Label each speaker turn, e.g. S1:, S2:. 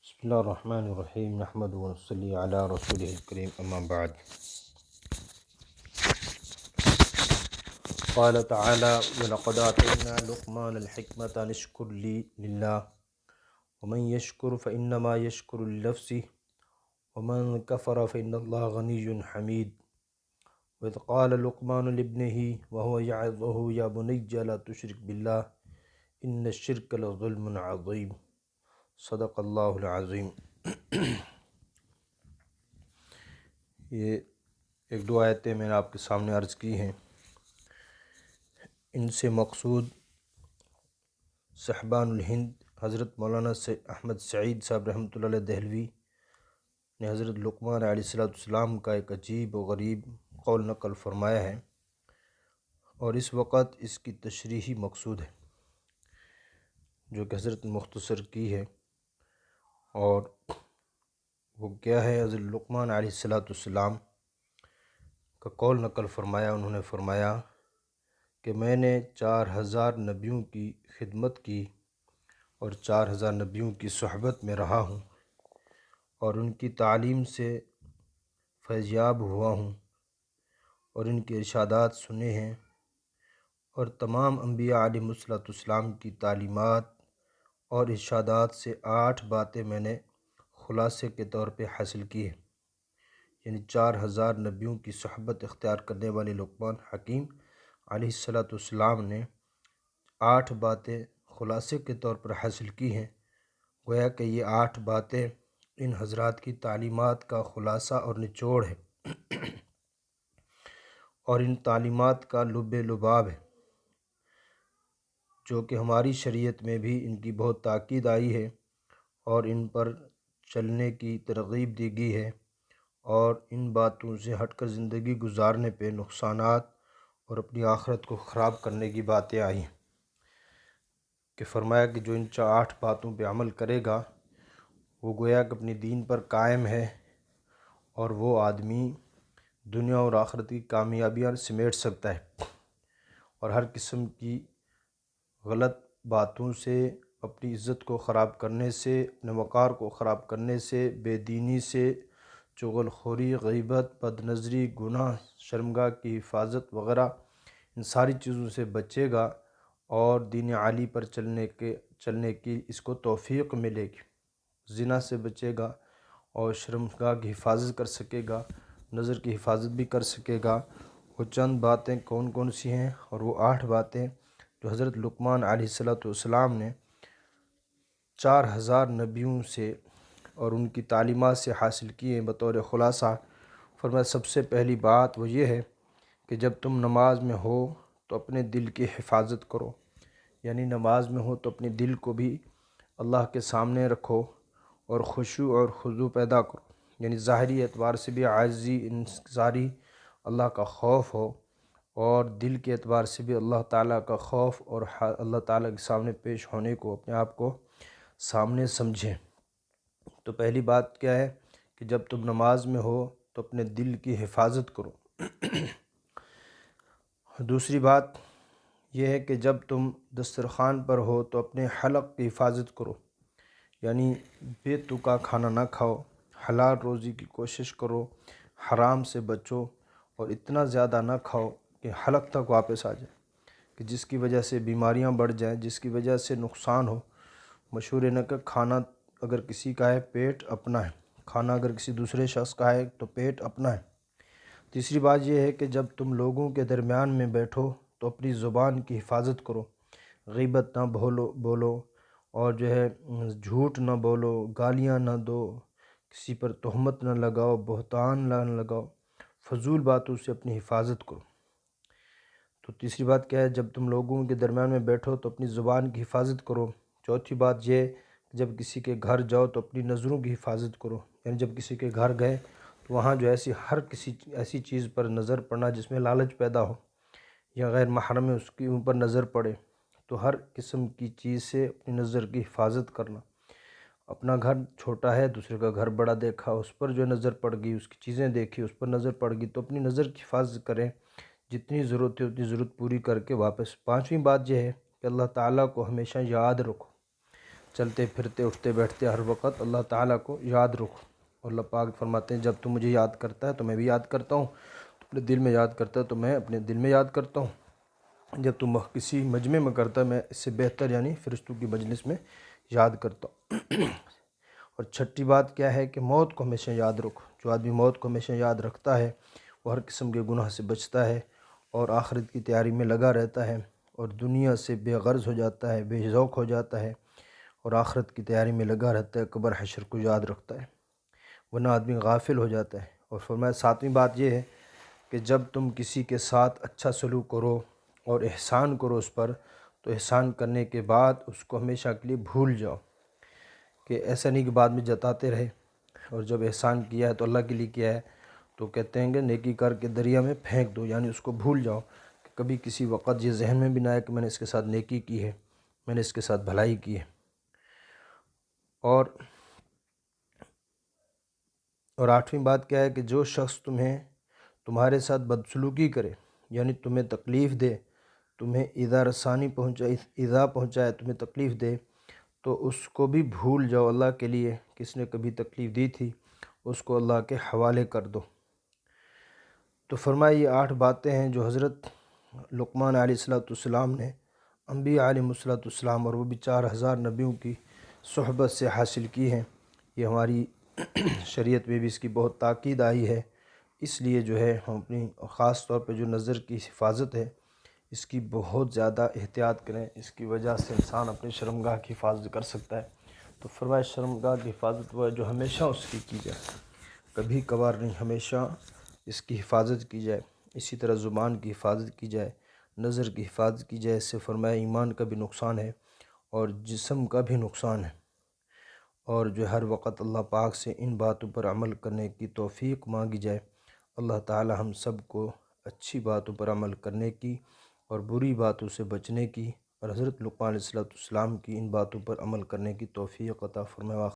S1: بسم اللہ الرحمن الرحیم نحمد و نصلی علی رسولہ الکریم اما بعد قال تعالی وَلَقَدْ آتَيْنَا لُقْمَانَ الْحِكْمَةَ أَنِ اشْكُرْ لِي لِلَّهِ وَمَنْ يَشْكُرْ فَإِنَّمَا يَشْكُرُ لِنَفْسِهِ وَمَنْ كَفَرَ فَإِنَّ اللَّهَ غَنِيٌّ حَمِيدٌ وَإِذْ قَالَ لُقْمَانُ لِابْنِهِ وَهُوَ يَعِظُهُ يَا بُنَيَّ لَا تُشْرِكْ بِاللَّهِ إِنَّ الشِّرْكَ لَظُلْمٌ عَظِيمٌ صدق اللہ العظیم۔ یہ ایک دو آیتیں میں نے آپ کے سامنے عرض کی ہیں۔ ان سے مقصود صاحبان الہند حضرت مولانا احمد سعید صاحب رحمۃ اللہ علیہ دہلوی نے حضرت لقمان علیہ السلام کا ایک عجیب و غریب قول نقل فرمایا ہے، اور اس وقت اس کی تشریحی مقصود ہے جو کہ حضرت مختصر کی ہے، اور وہ کیا ہے؟ حضرت لقمان علیہ السلام کا قول نقل فرمایا۔ انہوں نے فرمایا کہ میں نے 4000 نبیوں کی خدمت کی اور 4000 نبیوں کی صحبت میں رہا ہوں، اور ان کی تعلیم سے فیضیاب ہوا ہوں، اور ان کے ارشادات سنے ہیں، اور تمام انبیاء علیہم السلام کی تعلیمات اور ارشادات سے 8 باتیں میں نے خلاصے کے طور پہ حاصل کی ہیں۔ یعنی 4000 نبیوں کی صحبت اختیار کرنے والے لقمان حکیم علیہ السلام نے 8 باتیں خلاصے کے طور پر حاصل کی ہیں۔ گویا کہ یہ 8 باتیں ان حضرات کی تعلیمات کا خلاصہ اور نچوڑ ہے، اور ان تعلیمات کا لب لباب ہے، جو کہ ہماری شریعت میں بھی ان کی بہت تاکید آئی ہے، اور ان پر چلنے کی ترغیب دی گئی ہے، اور ان باتوں سے ہٹ کر زندگی گزارنے پہ نقصانات اور اپنی آخرت کو خراب کرنے کی باتیں آئی ہیں، کہ فرمایا کہ جو ان 8 باتوں پہ عمل کرے گا وہ گویا کہ اپنی دین پر قائم ہے، اور وہ آدمی دنیا اور آخرت کی کامیابیاں سمیٹ سکتا ہے، اور ہر قسم کی غلط باتوں سے، اپنی عزت کو خراب کرنے سے، اپنے وقار کو خراب کرنے سے، بے دینی سے، چغل خوری، غیبت، بد نظری، گناہ، شرمگاہ کی حفاظت وغیرہ، ان ساری چیزوں سے بچے گا، اور دین عالی پر چلنے کی اس کو توفیق ملے گی۔ زنا سے بچے گا، اور شرمگاہ کی حفاظت کر سکے گا، نظر کی حفاظت بھی کر سکے گا۔ وہ چند باتیں کون کون سی ہیں؟ اور وہ 8 باتیں جو حضرت لقمان علیہ السلام نے 4000 نبیوں سے اور ان کی تعلیمات سے حاصل کی ہیں بطور خلاصہ۔ فرمایا سب سے پہلی بات وہ یہ ہے کہ جب تم نماز میں ہو تو اپنے دل کی حفاظت کرو، یعنی نماز میں ہو تو اپنے دل کو بھی اللہ کے سامنے رکھو، اور خشوع اور خضوع پیدا کرو، یعنی ظاہری اعتبار سے بھی عاجزی، انکساری، اللہ کا خوف ہو، اور دل کے اعتبار سے بھی اللہ تعالیٰ کا خوف اور اللہ تعالیٰ کے سامنے پیش ہونے کو، اپنے آپ کو سامنے سمجھیں۔ تو پہلی بات کیا ہے کہ جب تم نماز میں ہو تو اپنے دل کی حفاظت کرو۔ دوسری بات یہ ہے کہ جب تم دسترخوان پر ہو تو اپنے حلق کی حفاظت کرو، یعنی بے تکا کھانا نہ کھاؤ، حلال روزی کی کوشش کرو، حرام سے بچو، اور اتنا زیادہ نہ کھاؤ کہ حلق تک واپس آ جائے، کہ جس کی وجہ سے بیماریاں بڑھ جائیں، جس کی وجہ سے نقصان ہو۔ مشہور ہے نا کہ کھانا اگر کسی کا ہے پیٹ اپنا ہے، کھانا اگر کسی دوسرے شخص کا ہے تو پیٹ اپنا ہے۔ تیسری بات یہ ہے کہ جب تم لوگوں کے درمیان میں بیٹھو تو اپنی زبان کی حفاظت کرو، غیبت نہ بولو، اور جو ہے جھوٹ نہ بولو، گالیاں نہ دو، کسی پر تہمت نہ لگاؤ، بہتان نہ لگاؤ، فضول باتوں سے اپنی حفاظت کرو۔ تو تیسری بات کیا ہے؟ جب تم لوگوں کے درمیان میں بیٹھو تو اپنی زبان کی حفاظت کرو۔ چوتھی بات یہ کہ جب کسی کے گھر جاؤ تو اپنی نظروں کی حفاظت کرو، یعنی جب کسی کے گھر گئے تو وہاں جو ایسی چیز پر نظر پڑنا جس میں لالچ پیدا ہو، یا غیر محرم ہے اس کے اوپر نظر پڑے، تو ہر قسم کی چیز سے اپنی نظر کی حفاظت کرنا۔ اپنا گھر چھوٹا ہے، دوسرے کا گھر بڑا دیکھا، اس پر جو نظر پڑ گئی، اس کی چیزیں دیکھی، اس پر نظر پڑ گئی، تو اپنی نظر کی حفاظت کریں، جتنی ضرورت ہے اتنی ضرورت پوری کر کے واپس۔ پانچویں بات یہ ہے کہ اللہ تعالیٰ کو ہمیشہ یاد رکھو، چلتے پھرتے اٹھتے بیٹھتے ہر وقت اللہ تعالیٰ کو یاد رکھو۔ اور اللہ پاک فرماتے ہیں جب تم مجھے یاد کرتا ہے تو میں بھی یاد کرتا ہوں، اپنے دل میں یاد کرتا ہے تو میں اپنے دل میں یاد کرتا ہوں، جب تم کسی مجمع میں کرتا ہے میں اس سے بہتر یعنی فرشتوں کی مجلس میں یاد کرتا ہوں۔ اور چھٹی بات کیا ہے کہ موت کو ہمیشہ یاد رکھو۔ جو آدمی موت کو ہمیشہ یاد رکھتا ہے وہ ہر قسم کے گناہ سے بچتا ہے اور آخرت کی تیاری میں لگا رہتا ہے اور دنیا سے بے غرض ہو جاتا ہے، بے ذوق ہو جاتا ہے اور آخرت کی تیاری میں لگا رہتا ہے، قبر حشر کو یاد رکھتا ہے، ورنہ آدمی غافل ہو جاتا ہے۔ اور فرمایا ساتویں بات یہ ہے کہ جب تم کسی کے ساتھ اچھا سلوک کرو اور احسان کرو اس پر، تو احسان کرنے کے بعد اس کو ہمیشہ کے لیے بھول جاؤ، کہ ایسا نہیں کہ بعد میں جتاتے رہے۔ اور جب احسان کیا ہے تو اللہ کے لیے کیا ہے تو کہتے ہیں کہ نیکی کر کے دریا میں پھینک دو، یعنی اس کو بھول جاؤ، کہ کبھی کسی وقت یہ ذہن میں بھی نہ آئے کہ میں نے اس کے ساتھ نیکی کی ہے، میں نے اس کے ساتھ بھلائی کی ہے۔ اور آٹھویں بات کیا ہے کہ جو شخص تمہارے ساتھ بدسلوکی کرے، یعنی تمہیں تکلیف دے، تمہیں ایذا پہنچائے، تمہیں تکلیف دے، تو اس کو بھی بھول جاؤ اللہ کے لیے، کس نے کبھی تکلیف دی تھی اس کو اللہ کے حوالے کر دو۔ تو فرمایا یہ 8 باتیں ہیں جو حضرت لقمان علیہ السلام نے انبیاء علیہ السلام اور وہ بھی 4000 نبیوں کی صحبت سے حاصل کی ہیں۔ یہ ہماری شریعت میں بھی اس کی بہت تاکید آئی ہے، اس لیے جو ہے ہم اپنی خاص طور پہ جو نظر کی حفاظت ہے اس کی بہت زیادہ احتیاط کریں، اس کی وجہ سے انسان اپنی شرمگاہ کی حفاظت کر سکتا ہے۔ تو فرمایا شرمگاہ کی حفاظت وہ ہے جو ہمیشہ اس کی جائے، کبھی کبھار نہیں، ہمیشہ اس کی حفاظت کی جائے۔ اسی طرح زبان کی حفاظت کی جائے، نظر کی حفاظت کی جائے، اس سے فرمایا ایمان کا بھی نقصان ہے اور جسم کا بھی نقصان ہے۔ اور جو ہر وقت اللہ پاک سے ان باتوں پر عمل کرنے کی توفیق مانگی جائے۔ اللہ تعالی ہم سب کو اچھی باتوں پر عمل کرنے کی اور بری باتوں سے بچنے کی اور حضرت لقمان علیہ السلام کی ان باتوں پر عمل کرنے کی توفیق عطا فرمائے۔